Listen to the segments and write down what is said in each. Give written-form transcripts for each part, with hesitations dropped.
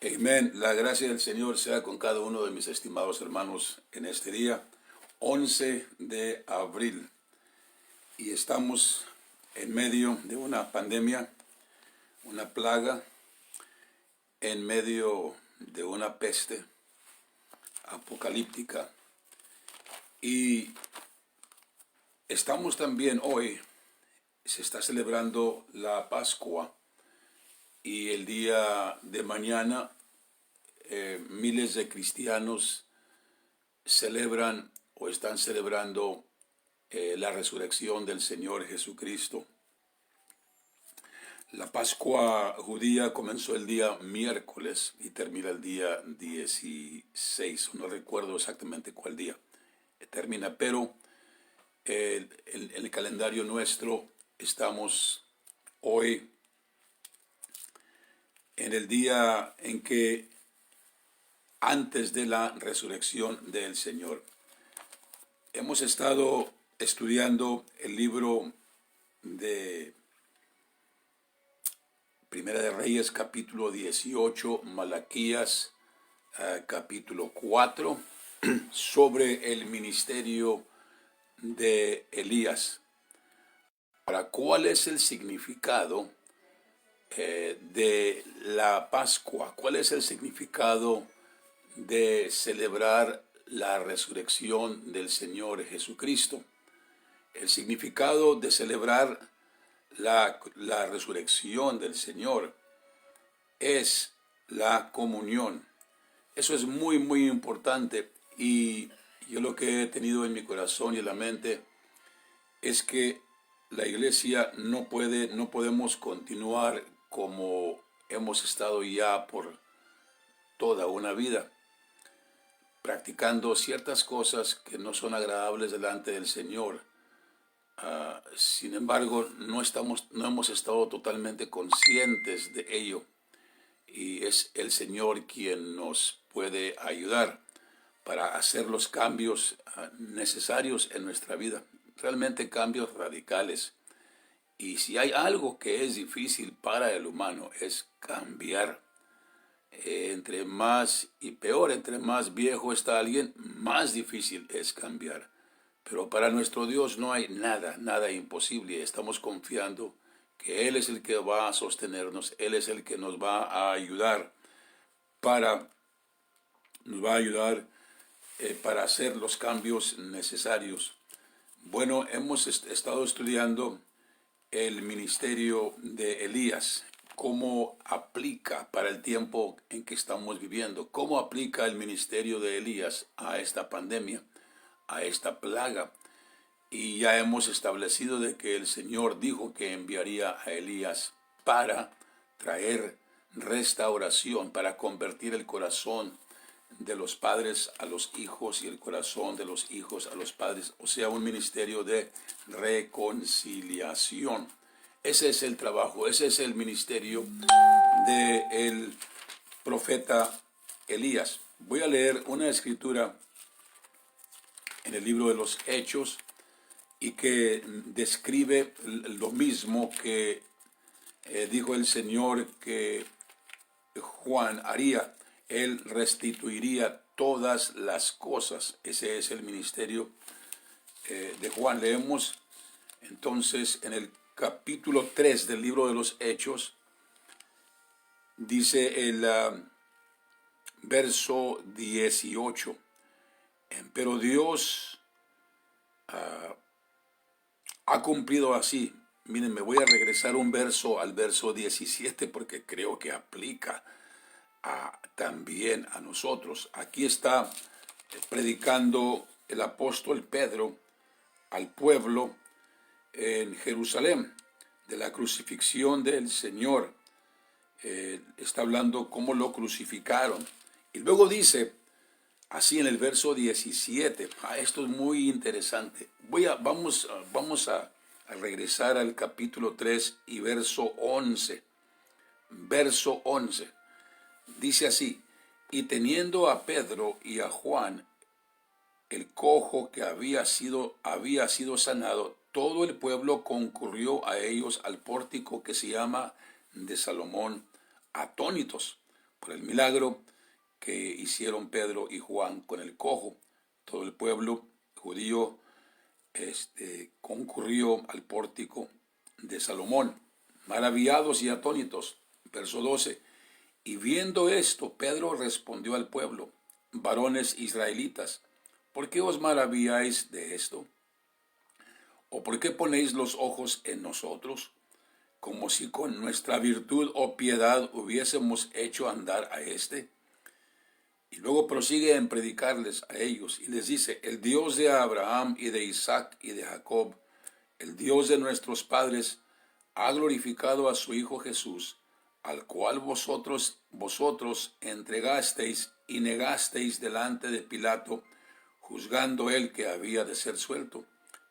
Amén. La gracia del Señor sea con cada uno de mis estimados hermanos en este día, 11 de abril. Y estamos en medio de una pandemia, una plaga, en medio de una peste apocalíptica. Y estamos también hoy, se está celebrando la Pascua. Y el día de mañana miles de cristianos celebran o están celebrando la resurrección del Señor Jesucristo. La Pascua judía comenzó el día miércoles y termina el día 16. No recuerdo exactamente cuál día termina, pero en el calendario nuestro estamos hoy en el día en que antes de la resurrección del Señor. Hemos estado estudiando el libro de Primera de Reyes, capítulo 18, Malaquías, capítulo 4, sobre el ministerio de Elías. Ahora, ¿cuál es el significado de la Pascua? ¿Cuál es el significado de celebrar la resurrección del Señor Jesucristo? El significado de celebrar la resurrección del Señor es la comunión. Eso es muy, muy importante, y yo lo que he tenido en mi corazón y en la mente es que la iglesia no podemos continuar como hemos estado ya por toda una vida, practicando ciertas cosas que no son agradables delante del Señor. Sin embargo, no hemos estado totalmente conscientes de ello, y es el Señor quien nos puede ayudar para hacer los cambios necesarios en nuestra vida, realmente cambios radicales. Y si hay algo que es difícil para el humano es cambiar. Entre más y peor, entre más viejo está alguien, más difícil es cambiar. Pero para nuestro Dios no hay nada imposible. Estamos confiando que Él es el que va a sostenernos, Él es el que nos va a ayudar para hacer los cambios necesarios. Bueno, hemos estado estudiando el ministerio de Elías, cómo aplica para el tiempo en que estamos viviendo, cómo aplica el ministerio de Elías a esta pandemia, a esta plaga. Y ya hemos establecido de que el Señor dijo que enviaría a Elías para traer restauración, para convertir el corazón de los padres a los hijos y el corazón de los hijos a los padres, o sea, un ministerio de reconciliación. Ese es el trabajo, ese es el ministerio del profeta Elías. Voy a leer una escritura en el libro de los Hechos y que describe lo mismo que dijo el Señor que Juan haría. Él restituiría todas las cosas. Ese es el ministerio de Juan. Leemos entonces en el capítulo 3 del libro de los Hechos, dice el verso 18, pero Dios ha cumplido así. Miren, me voy a regresar un verso al verso 17 porque creo que aplica también a nosotros. Aquí está predicando el apóstol Pedro al pueblo en Jerusalén de la crucifixión del Señor. Está hablando cómo lo crucificaron. Y luego dice, así en el verso 17, esto es muy interesante. Vamos a regresar al capítulo 3 y verso 11. Verso 11. Dice así, y teniendo a Pedro y a Juan, el cojo que había sido sanado, todo el pueblo concurrió a ellos al pórtico que se llama de Salomón, atónitos, por el milagro que hicieron Pedro y Juan con el cojo. Todo el pueblo judío concurrió al pórtico de Salomón, maravillados y atónitos. Verso 12. Y viendo esto, Pedro respondió al pueblo: varones israelitas, ¿por qué os maravilláis de esto? ¿O por qué ponéis los ojos en nosotros, como si con nuestra virtud o piedad hubiésemos hecho andar a éste? Y luego prosigue en predicarles a ellos y les dice: el Dios de Abraham y de Isaac y de Jacob, el Dios de nuestros padres, ha glorificado a su Hijo Jesús, al cual vosotros entregasteis y negasteis delante de Pilato, juzgando él que había de ser suelto.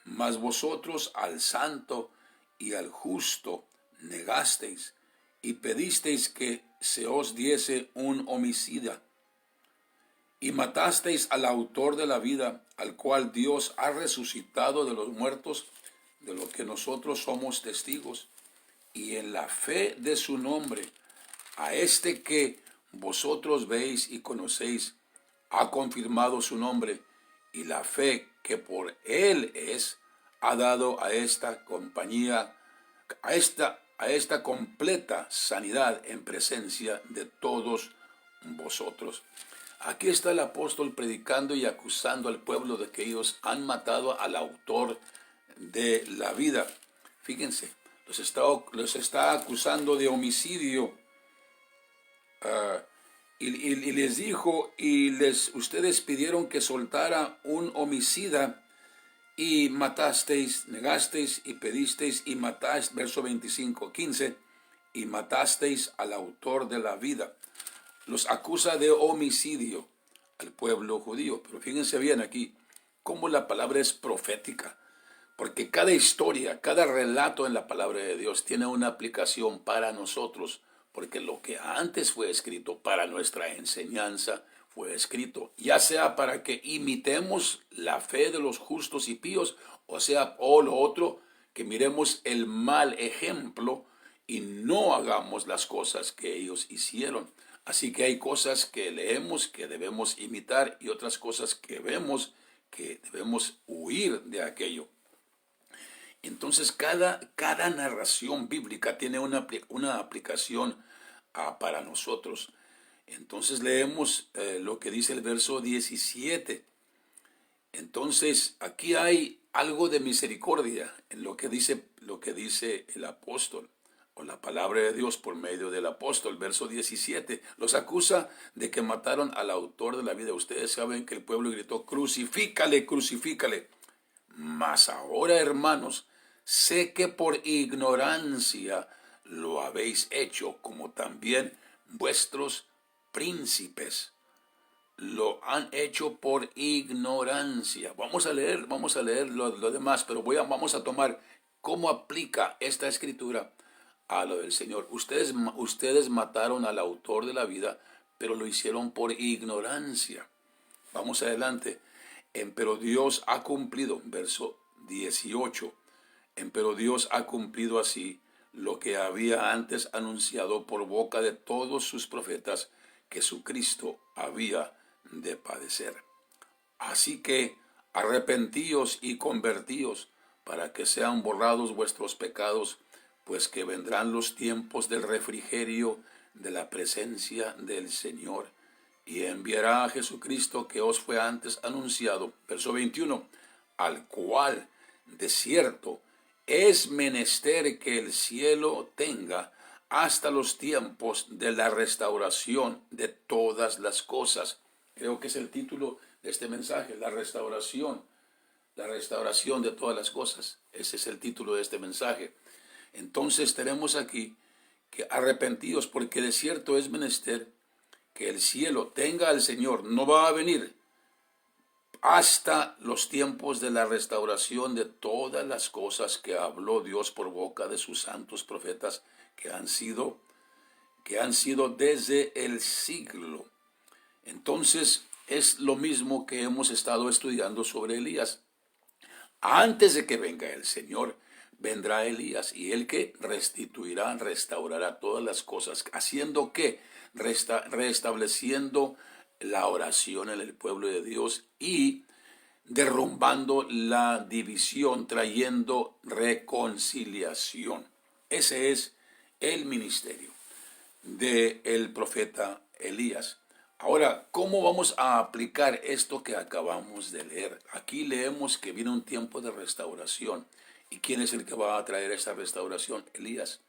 Mas vosotros al santo y al justo negasteis, y pedisteis que se os diese un homicida, y matasteis al autor de la vida, al cual Dios ha resucitado de los muertos, de lo que nosotros somos testigos. Y en la fe de su nombre, a este que vosotros veis y conocéis, ha confirmado su nombre, y la fe que por él es, ha dado a esta compañía, a esta completa sanidad en presencia de todos vosotros. Aquí está el apóstol predicando y acusando al pueblo de que ellos han matado al autor de la vida. Fíjense, los está acusando de homicidio. Y les dijo, ustedes pidieron que soltara un homicida, y matasteis, negasteis y pedisteis y matasteis, verso 25, 15, y matasteis al autor de la vida. Los acusa de homicidio al pueblo judío. Pero fíjense bien aquí cómo la palabra es profética, porque cada historia, cada relato en la palabra de Dios tiene una aplicación para nosotros, porque lo que antes fue escrito para nuestra enseñanza fue escrito, ya sea para que imitemos la fe de los justos y píos, o lo otro, que miremos el mal ejemplo y no hagamos las cosas que ellos hicieron. Así que hay cosas que leemos que debemos imitar y otras cosas que vemos que debemos huir de aquello. Entonces cada narración bíblica tiene una aplicación para nosotros. Entonces leemos lo que dice el verso 17. Entonces aquí hay algo de misericordia en lo que dice el apóstol, o la palabra de Dios por medio del apóstol. Verso 17, los acusa de que mataron al autor de la vida. Ustedes saben que el pueblo gritó: crucifícale, crucifícale. Mas ahora, hermanos, sé que por ignorancia lo habéis hecho, como también vuestros príncipes lo han hecho por ignorancia. Vamos a leer lo demás, pero vamos a tomar cómo aplica esta escritura a lo del Señor. Ustedes mataron al autor de la vida, pero lo hicieron por ignorancia. Vamos adelante. Pero Dios ha cumplido, verso 18, pero Dios ha cumplido así lo que había antes anunciado por boca de todos sus profetas, que su Cristo había de padecer. Así que arrepentíos y convertíos, para que sean borrados vuestros pecados, pues que vendrán los tiempos del refrigerio de la presencia del Señor, y enviará a Jesucristo, que os fue antes anunciado. Verso 21, al cual de cierto es menester que el cielo tenga hasta los tiempos de la restauración de todas las cosas. Creo que es el título de este mensaje: la restauración de todas las cosas. Ese es el título de este mensaje. Entonces tenemos aquí que arrepentidos, porque de cierto es menester que el cielo tenga al Señor. No va a venir hasta los tiempos de la restauración de todas las cosas que habló Dios por boca de sus santos profetas, que han sido desde el siglo. Entonces es lo mismo que hemos estado estudiando sobre Elías. Antes de que venga el Señor, vendrá Elías, y él que restituirá, restaurará todas las cosas, haciendo que restableciendo la oración en el pueblo de Dios y derrumbando la división, trayendo reconciliación. Ese es el ministerio del profeta Elías. Ahora, ¿cómo vamos a aplicar esto que acabamos de leer? Aquí leemos que viene un tiempo de restauración. ¿Y quién es el que va a traer esa restauración? Elías.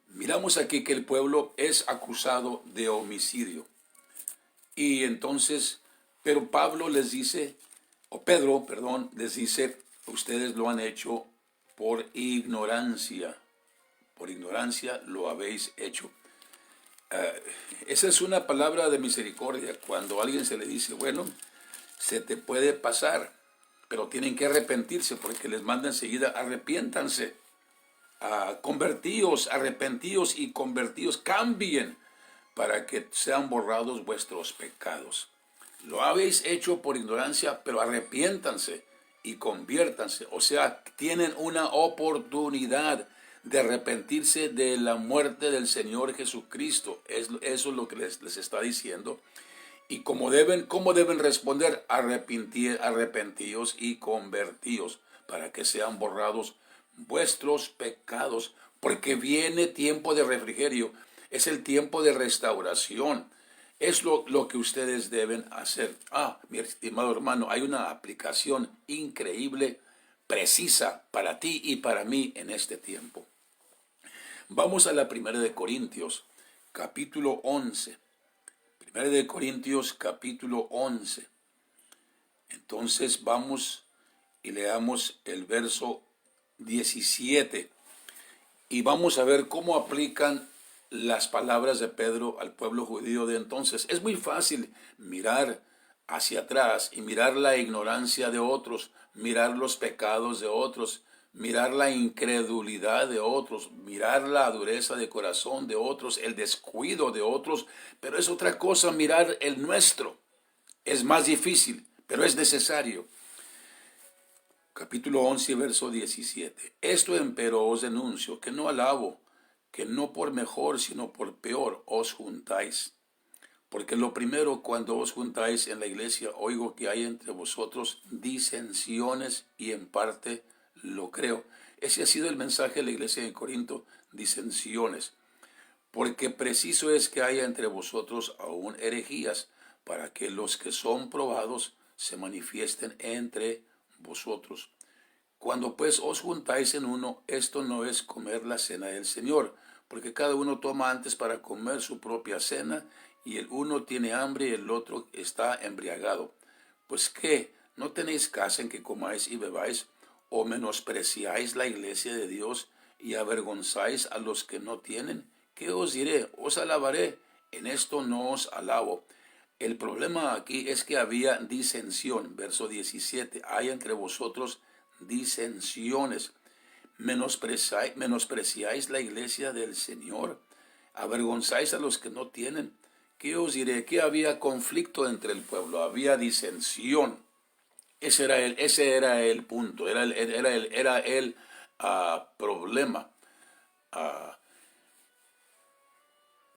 Miramos aquí que el pueblo es acusado de homicidio. Y entonces, pero Pablo les dice, o Pedro, perdón, les dice, ustedes lo han hecho por ignorancia. Por ignorancia lo habéis hecho. Esa es una palabra de misericordia. Cuando a alguien se le dice, bueno, se te puede pasar, pero tienen que arrepentirse porque les manda enseguida, arrepiéntanse, convertíos, arrepentíos y convertíos, cambien para que sean borrados vuestros pecados. Lo habéis hecho por ignorancia, pero arrepiéntanse y conviértanse. O sea, tienen una oportunidad de arrepentirse de la muerte del Señor Jesucristo. Eso es lo que les está diciendo. Y cómo deben responder, arrepentíos y convertíos, para que sean borrados vuestros pecados, porque viene tiempo de refrigerio, es el tiempo de restauración. Es lo que ustedes deben hacer. Mi estimado hermano, hay una aplicación increíble, precisa para ti y para mí en este tiempo. Vamos a la primera de Corintios, capítulo 11. Primera de Corintios, capítulo 11. Entonces vamos y leamos el verso 17. Y vamos a ver cómo aplican las palabras de Pedro al pueblo judío de entonces. Es muy fácil mirar hacia atrás y mirar la ignorancia de otros, mirar los pecados de otros, mirar la incredulidad de otros, mirar la dureza de corazón de otros, el descuido de otros, pero es otra cosa mirar el nuestro. Es más difícil, pero es necesario. Capítulo 11, verso 17. Esto empero os denuncio, que no alabo, que no por mejor, sino por peor os juntáis. Porque lo primero, cuando os juntáis en la iglesia, oigo que hay entre vosotros disensiones, y en parte lo creo. Ese ha sido el mensaje de la iglesia de Corinto, disensiones. Porque preciso es que haya entre vosotros aún herejías, para que los que son probados se manifiesten entre vosotros. Cuando pues os juntáis en uno, esto no es comer la cena del Señor, porque cada uno toma antes para comer su propia cena, y el uno tiene hambre y el otro está embriagado. Pues ¿qué? ¿No tenéis casa en que comáis y bebáis? ¿O menospreciáis la iglesia de Dios y avergonzáis a los que no tienen? ¿Qué os diré? Os alabaré. En esto no os alabo. El problema aquí es que había disensión. Verso 17. Hay entre vosotros disensiones. Menospreciáis la iglesia del Señor. Avergonzáis a los que no tienen. ¿Qué os diré? Que había conflicto entre el pueblo. Había disensión. Ese era el punto. Era el problema.